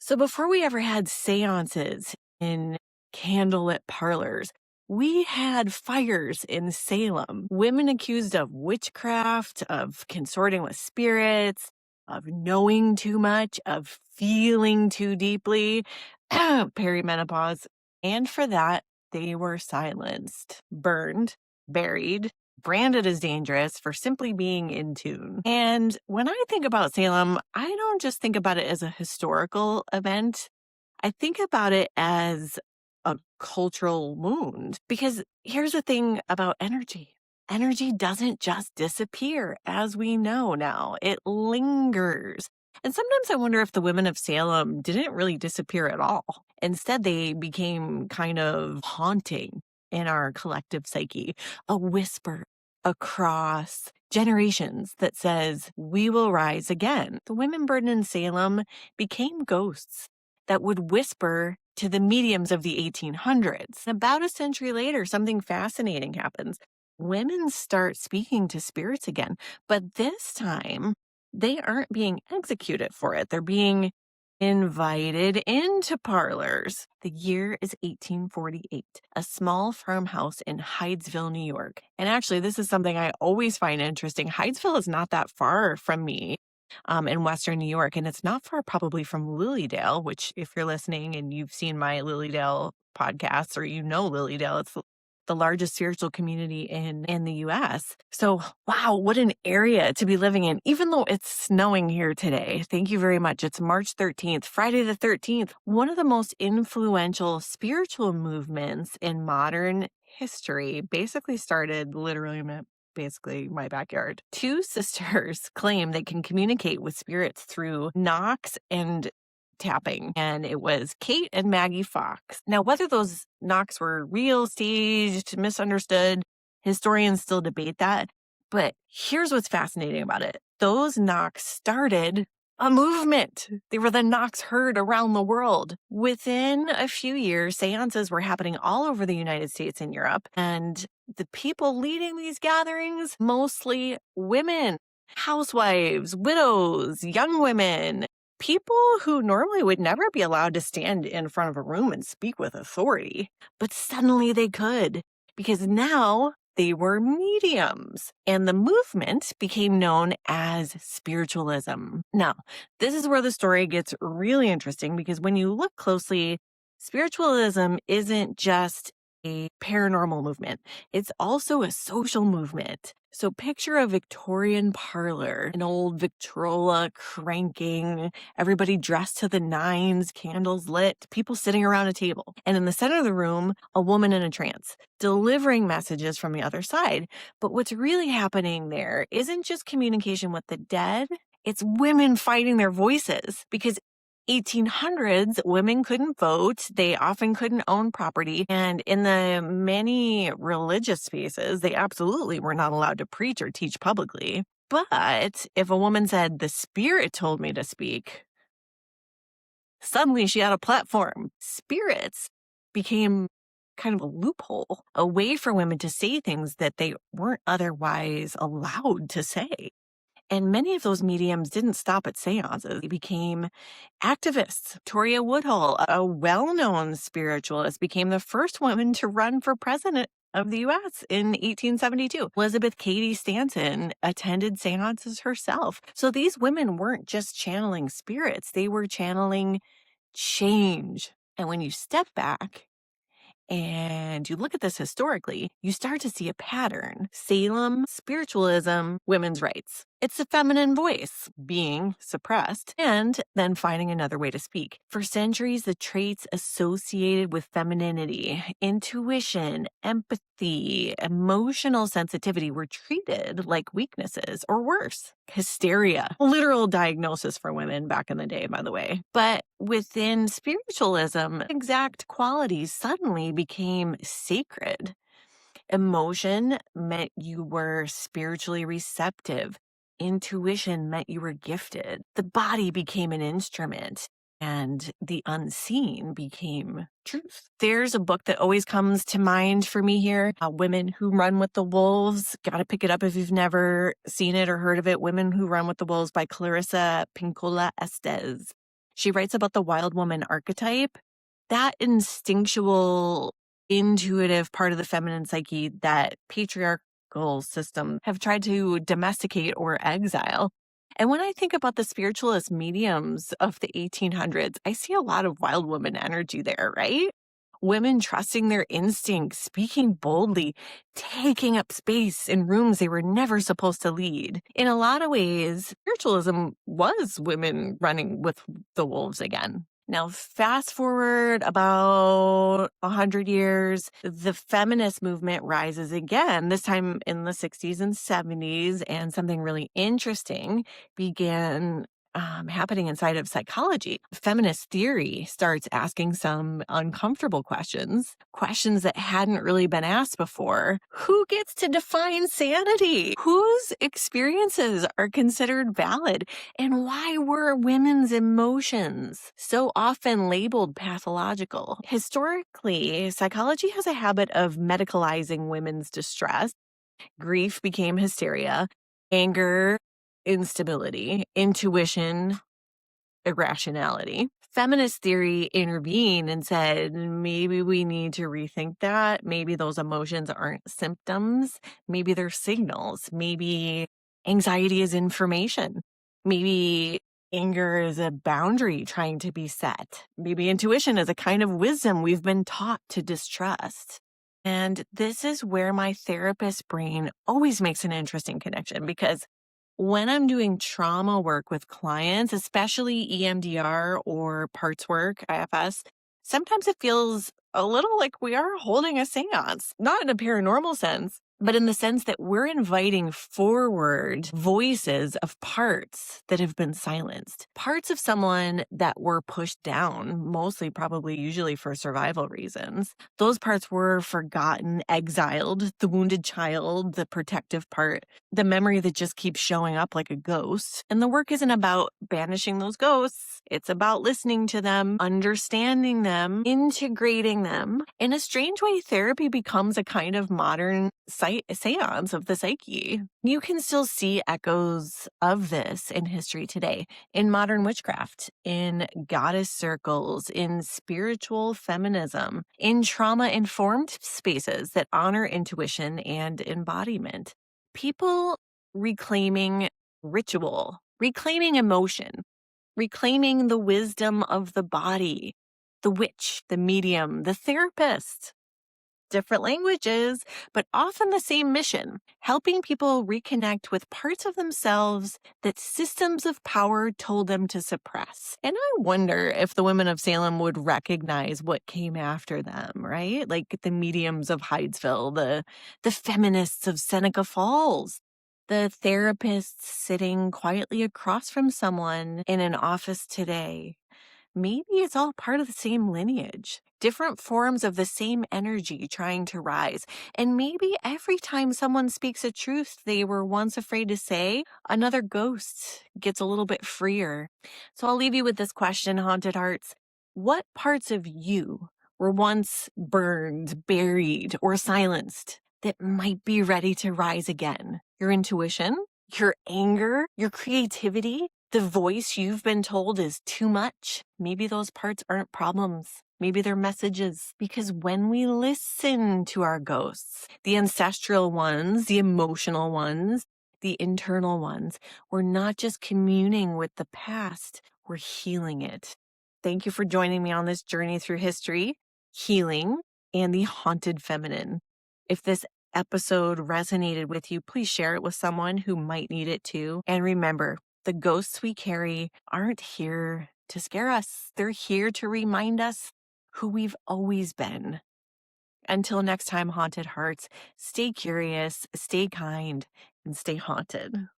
So before we ever had seances in candlelit parlors, we had fires in Salem. Women accused of witchcraft, of consorting with spirits, of knowing too much, of feeling too deeply, perimenopause. And for that, they were silenced, burned, buried, branded as dangerous for simply being in tune. And when I think about Salem, I don't just think about it as a historical event. I think about it as a cultural wound, because here's the thing about energy. Energy doesn't just disappear, as we know now. It lingers. And sometimes I wonder if the women of Salem didn't really disappear at all. Instead, they became kind of haunting in our collective psyche, a whisper across generations that says, we will rise again. The women burned in Salem became ghosts that would whisper to the mediums of the 1800s. About a century later, something fascinating happens. Women start speaking to spirits again, but this time they aren't being executed for it. They're being invited into parlors. The year is 1848, a small farmhouse in Hydesville, New York. And actually, this is something I always find interesting. Hydesville is not that far from me. In Western New York, and it's not far probably from Lilydale, which if you're listening and you've seen my Lilydale podcasts or you know Lilydale, it's the largest spiritual community in the US. So, wow, what an area to be living in, even though it's snowing here today. Thank you very much. It's March 13th, Friday the 13th. One of the most influential spiritual movements in modern history basically started literally my backyard. Two sisters claim they can communicate with spirits through knocks and tapping, and it was Kate and Maggie Fox. Now, whether those knocks were real, staged, misunderstood, historians still debate that. But here's what's fascinating about it. Those knocks started a movement. They were the knocks heard around the world. Within a few years, seances were happening all over the United States and Europe. And the people leading these gatherings, mostly women, housewives, widows, young women, people who normally would never be allowed to stand in front of a room and speak with authority. But suddenly they could, because now they were mediums, and the movement became known as spiritualism. Now, this is where the story gets really interesting, because when you look closely, spiritualism isn't just a paranormal movement. It's also a social movement. So picture a Victorian parlor, an old Victrola cranking, everybody dressed to the nines, candles lit, people sitting around a table. And in the center of the room, a woman in a trance, delivering messages from the other side. But what's really happening there isn't just communication with the dead, it's women fighting their voices, because 1800s, women couldn't vote. They often couldn't own property. And in the many religious spaces, they absolutely were not allowed to preach or teach publicly. But if a woman said, the spirit told me to speak, suddenly she had a platform. Spirits became kind of a loophole, a way for women to say things that they weren't otherwise allowed to say. And many of those mediums didn't stop at seances. They became activists. Victoria Woodhull, a well-known spiritualist, became the first woman to run for president of the U.S. in 1872. Elizabeth Cady Stanton attended seances herself. So these women weren't just channeling spirits, they were channeling change. And when you step back and you look at this historically, you start to see a pattern. Salem, spiritualism, women's rights. It's the feminine voice being suppressed and then finding another way to speak. For centuries, the traits associated with femininity, intuition, empathy, emotional sensitivity were treated like weaknesses, or worse, hysteria. A literal diagnosis for women back in the day, by the way. But within spiritualism, exact qualities suddenly became sacred. Emotion meant you were spiritually receptive. Intuition meant you were gifted. The body became an instrument, and the unseen became truth. There's a book that always comes to mind for me here, Women Who Run with the Wolves. Gotta pick it up if you've never seen it or heard of it. Women Who Run with the Wolves by Clarissa Pinkola Estes. She writes about the wild woman archetype, that instinctual, intuitive part of the feminine psyche that patriarchal systems have tried to domesticate or exile. And when I think about the spiritualist mediums of the 1800s, I see a lot of wild woman energy there, right? Women trusting their instincts, speaking boldly, taking up space in rooms they were never supposed to lead. In a lot of ways, spiritualism was women running with the wolves again. Now, fast forward about 100 years, the feminist movement rises again, this time in the 60s and 70s, and something really interesting began happening inside of psychology. Feminist theory starts asking some uncomfortable questions, questions that hadn't really been asked before. Who gets to define sanity? Whose experiences are considered valid? And why were women's emotions so often labeled pathological? Historically, psychology has a habit of medicalizing women's distress. Grief became hysteria, anger, instability, intuition, irrationality. Feminist theory intervened and said, maybe we need to rethink that. Maybe those emotions aren't symptoms. Maybe they're signals. Maybe anxiety is information. Maybe anger is a boundary trying to be set. Maybe intuition is a kind of wisdom we've been taught to distrust. And this is where my therapist brain always makes an interesting connection, because when I'm doing trauma work with clients, especially EMDR or parts work, IFS, sometimes it feels a little like we are holding a seance, not in a paranormal sense, but in the sense that we're inviting forward voices of parts that have been silenced, parts of someone that were pushed down, mostly probably usually for survival reasons. Those parts were forgotten, exiled, the wounded child, the protective part, the memory that just keeps showing up like a ghost. And the work isn't about banishing those ghosts. It's about listening to them, understanding them, integrating them. In a strange way, therapy becomes a kind of modern seance of the psyche. You can still see echoes of this in history today, in modern witchcraft, in goddess circles, in spiritual feminism, in trauma-informed spaces that honor intuition and embodiment. People reclaiming ritual, reclaiming emotion, reclaiming the wisdom of the body, the witch, the medium, the therapist. Different languages, but often the same mission, helping people reconnect with parts of themselves that systems of power told them to suppress. And I wonder if the women of Salem would recognize what came after them, right? Like the mediums of Hydesville, the feminists of Seneca Falls, the therapists sitting quietly across from someone in an office today. Maybe it's all part of the same lineage, different forms of the same energy trying to rise. And maybe every time someone speaks a truth they were once afraid to say, another ghost gets a little bit freer. So I'll leave you with this question, Haunted Hearts. What parts of you were once burned, buried, or silenced that might be ready to rise again? Your intuition? Your anger? Your creativity? The voice you've been told is too much? Maybe those parts aren't problems. Maybe they're messages. Because when we listen to our ghosts, the ancestral ones, the emotional ones, the internal ones, we're not just communing with the past, we're healing it. Thank you for joining me on this journey through history, healing, and the haunted feminine. If this episode resonated with you, please share it with someone who might need it too. And remember, the ghosts we carry aren't here to scare us. They're here to remind us who we've always been. Until next time, Haunted Hearts, stay curious, stay kind, and stay haunted.